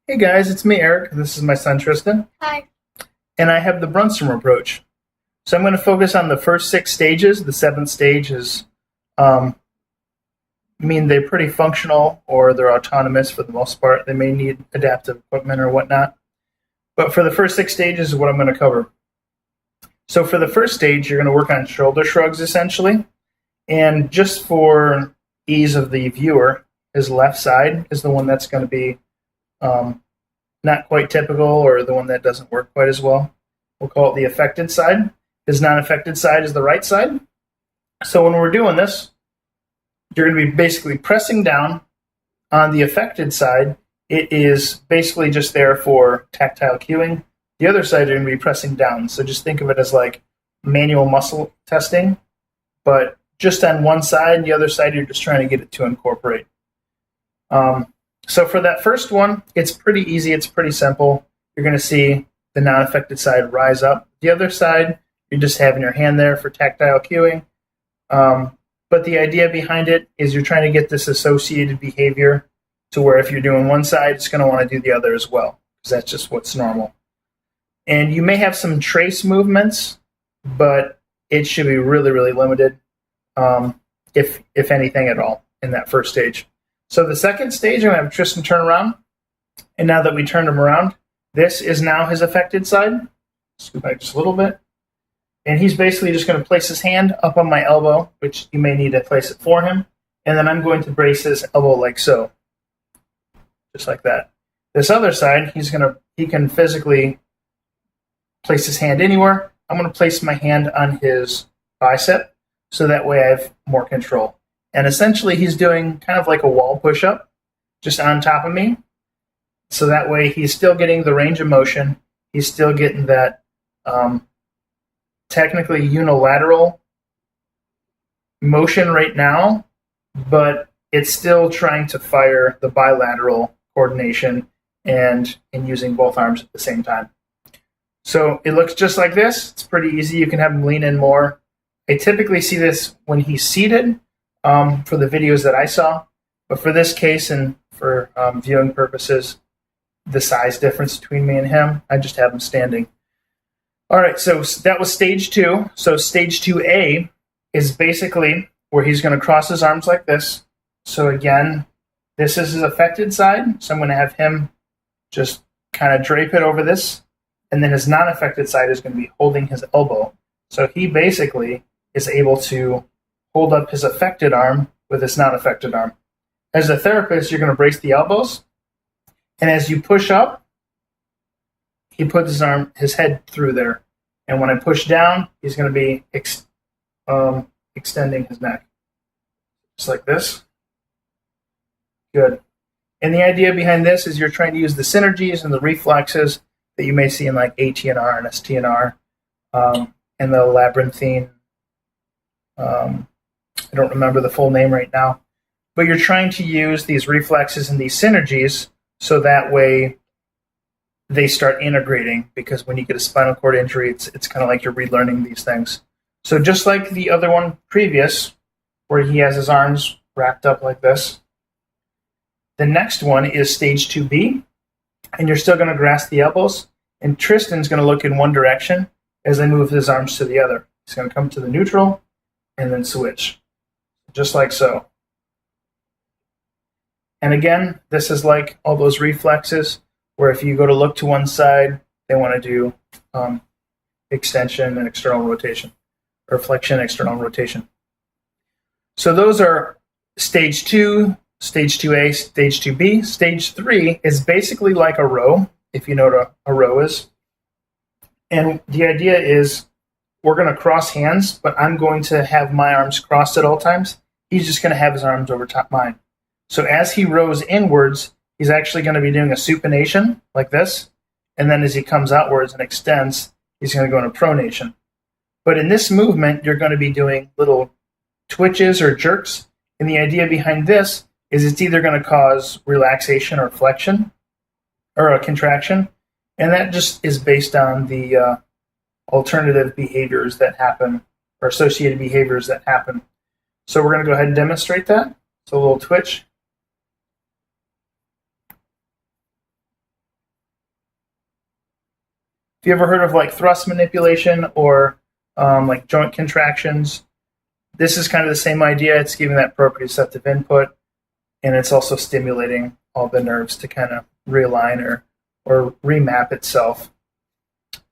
Hey guys, it's me, Eric. This is my son, Tristan. Hi. And I have the Brunnstrom approach. So I'm going to focus on the first 6 stages. The seventh stage is, I mean, they're pretty functional or they're autonomous for the most part. They may need adaptive equipment or whatnot. But for the first 6 stages is what I'm going to cover. So for the first stage, you're going to work on shoulder shrugs essentially. And just for ease of the viewer, his left side is the one that's going to be not quite typical or the one that doesn't work quite as well. We'll call it the affected side. His non-affected side is the right side. So when we're doing this, you're going to be basically pressing down on the affected side. It is basically just there for tactile cueing. The other side, you're going to be pressing down. So just think of it as like manual muscle testing, but just on one side, the other side, you're just trying to get it to incorporate. So for that first one, it's pretty easy. It's pretty simple. You're going to see the non-affected side rise up. The other side, you're just having your hand there for tactile cueing. But the idea behind it is you're trying to get this associated behavior to where if you're doing one side, it's going to want to do the other as well, because that's just what's normal. And you may have some trace movements, but it should be really, really limited, if anything at all, in that first stage. So the second stage, I'm going to have Tristan turn around. And now that we turned him around, this is now his affected side. Scoot back just a little bit. And he's basically just going to place his hand up on my elbow, which you may need to place it for him. And then I'm going to brace his elbow like so. Just like that. This other side, he can physically place his hand anywhere. I'm going to place my hand on his bicep so that way I have more control. And essentially he's doing kind of like a wall push-up just on top of me. So that way he's still getting the range of motion. He's still getting that technically unilateral motion right now, but it's still trying to fire the bilateral coordination and using both arms at the same time. So it looks just like this. It's pretty easy. You can have him lean in more. I typically see this when he's seated for the videos that I saw. But for this case and for viewing purposes, the size difference between me and him, I just have him standing. All right, so that was stage 2. So stage 2A is basically where he's going to cross his arms like this. So again, this is his affected side. So I'm going to have him just kind of drape it over this. And then his non-affected side is going to be holding his elbow. So he basically is able to hold up his affected arm with his non-affected arm. As a therapist, you're going to brace the elbows. And as you push up, he puts his head through there. And when I push down, he's going to be extending his neck. Just like this. Good. And the idea behind this is you're trying to use the synergies and the reflexes that you may see in like ATNR and STNR and the labyrinthine. I don't remember the full name right now. But you're trying to use these reflexes and these synergies so that way they start integrating, because when you get a spinal cord injury, it's kind of like you're relearning these things. So just like the other one previous, where he has his arms wrapped up like this, the next one is stage 2B, and you're still going to grasp the elbows, and Tristan's going to look in one direction as I move his arms to the other. He's going to come to the neutral and then switch, just like so. And again, this is like all those reflexes where if you go to look to one side, they want to do extension and external rotation, or flexion, external rotation. So those are stage 2, stage 2A, stage 2B. Stage 3 is basically like a row, if you know what a row is. And the idea is we're going to cross hands, but I'm going to have my arms crossed at all times. He's just going to have his arms over top mine. So as he rows inwards, he's actually going to be doing a supination like this. And then as he comes outwards and extends, he's going to go into pronation. But in this movement, you're going to be doing little twitches or jerks. And the idea behind this is it's either going to cause relaxation or flexion or a contraction. And that just is based on the alternative behaviors that happen or associated behaviors that happen. So we're going to go ahead and demonstrate that. So a little twitch. If you ever heard of like thrust manipulation or like joint contractions, this is kind of the same idea. It's giving that proprioceptive input, and it's also stimulating all the nerves to kind of realign or remap itself.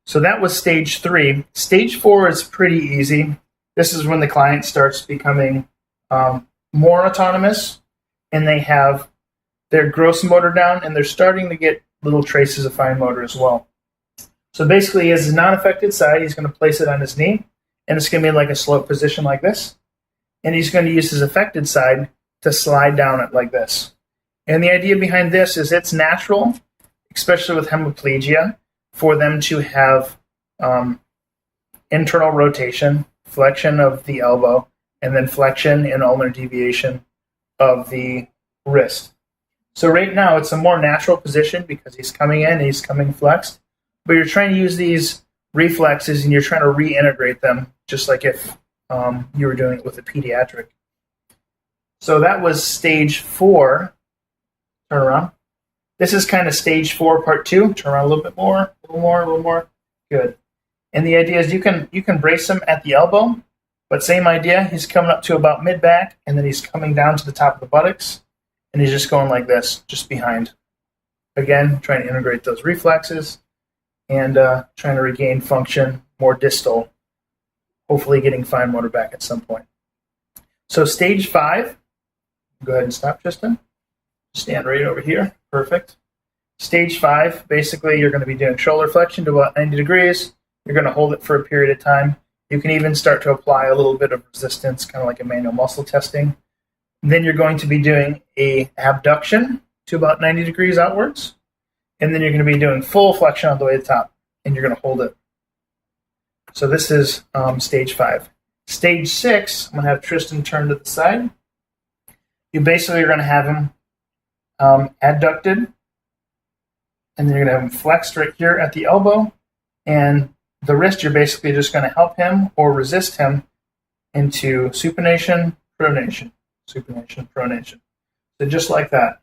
So that was stage 3. Stage 4 is pretty easy. This is when the client starts becoming more autonomous, and they have their gross motor down, and they're starting to get little traces of fine motor as well. So basically, he has his non-affected side. He's going to place it on his knee, and it's going to be like a slope position like this. And he's going to use his affected side to slide down it like this. And the idea behind this is it's natural, especially with hemiplegia, for them to have internal rotation, flexion of the elbow, and then flexion and ulnar deviation of the wrist. So right now it's a more natural position because he's coming in, he's coming flexed, but you're trying to use these reflexes and you're trying to reintegrate them just like if you were doing it with a pediatric. So that was stage 4. Turn around. This is kind of stage 4, part 2. Turn around a little bit more, a little more, a little more. Good. And the idea is you can brace him at the elbow, but same idea. He's coming up to about mid-back, and then he's coming down to the top of the buttocks, and he's just going like this, just behind. Again, trying to integrate those reflexes and trying to regain function more distal, hopefully getting fine motor back at some point. So stage 5, go ahead and stop, Tristan. Stand right over here. Perfect. Stage 5, basically you're going to be doing shoulder flexion to about 90 degrees. You're going to hold it for a period of time. You can even start to apply a little bit of resistance, kind of like a manual muscle testing. Then you're going to be doing a abduction to about 90 degrees outwards. And then you're going to be doing full flexion all the way to the top. And you're going to hold it. So this is stage 5. Stage 6, I'm going to have Tristan turn to the side. You basically are going to have him adducted. And then you're going to have him flexed right here at the elbow. And the wrist, you're basically just going to help him or resist him into supination, pronation, supination, pronation. So just like that.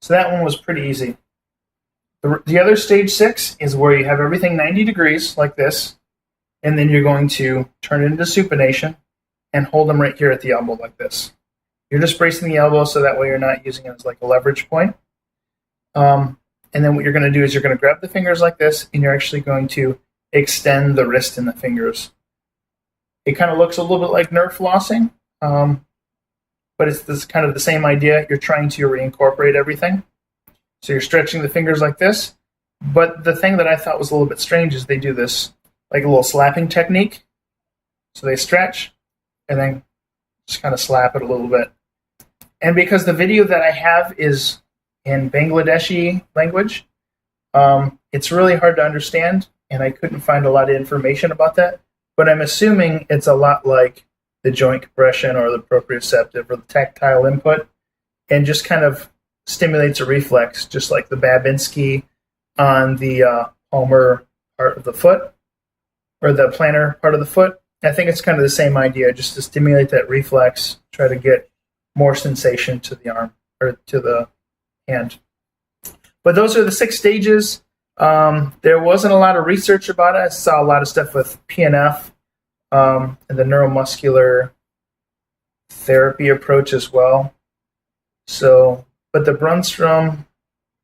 So that one was pretty easy. The other stage 6 is where you have everything 90 degrees like this, and then you're going to turn it into supination and hold them right here at the elbow like this. You're just bracing the elbow so that way you're not using it as like a leverage point. And then what you're going to do is you're going to grab the fingers like this, and you're actually going to extend the wrist and the fingers. It kind of looks a little bit like nerve flossing, but it's this kind of the same idea. You're trying to reincorporate everything. So you're stretching the fingers like this. But the thing that I thought was a little bit strange is they do this like a little slapping technique. So they stretch and then just kind of slap it a little bit. And because the video that I have is in Bangladeshi language, it's really hard to understand, and I couldn't find a lot of information about that. But I'm assuming it's a lot like the joint compression or the proprioceptive or the tactile input, and just kind of stimulates a reflex, just like the Babinski on the palmar part of the foot or the plantar part of the foot. I think it's kind of the same idea, just to stimulate that reflex, try to get more sensation to the arm or to the hand. But those are the 6 stages. There wasn't a lot of research about it. I saw a lot of stuff with PNF and the neuromuscular therapy approach as well. So, but the Brunnstrom,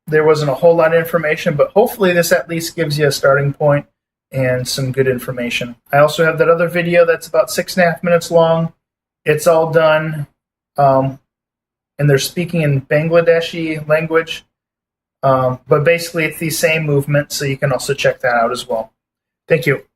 there wasn't a whole lot of information, but hopefully this at least gives you a starting point and some good information. I also have that other video that's about 6.5 minutes long. It's all done, and they're speaking in Bangladeshi language. But basically it's the same movement, so you can also check that out as well. Thank you.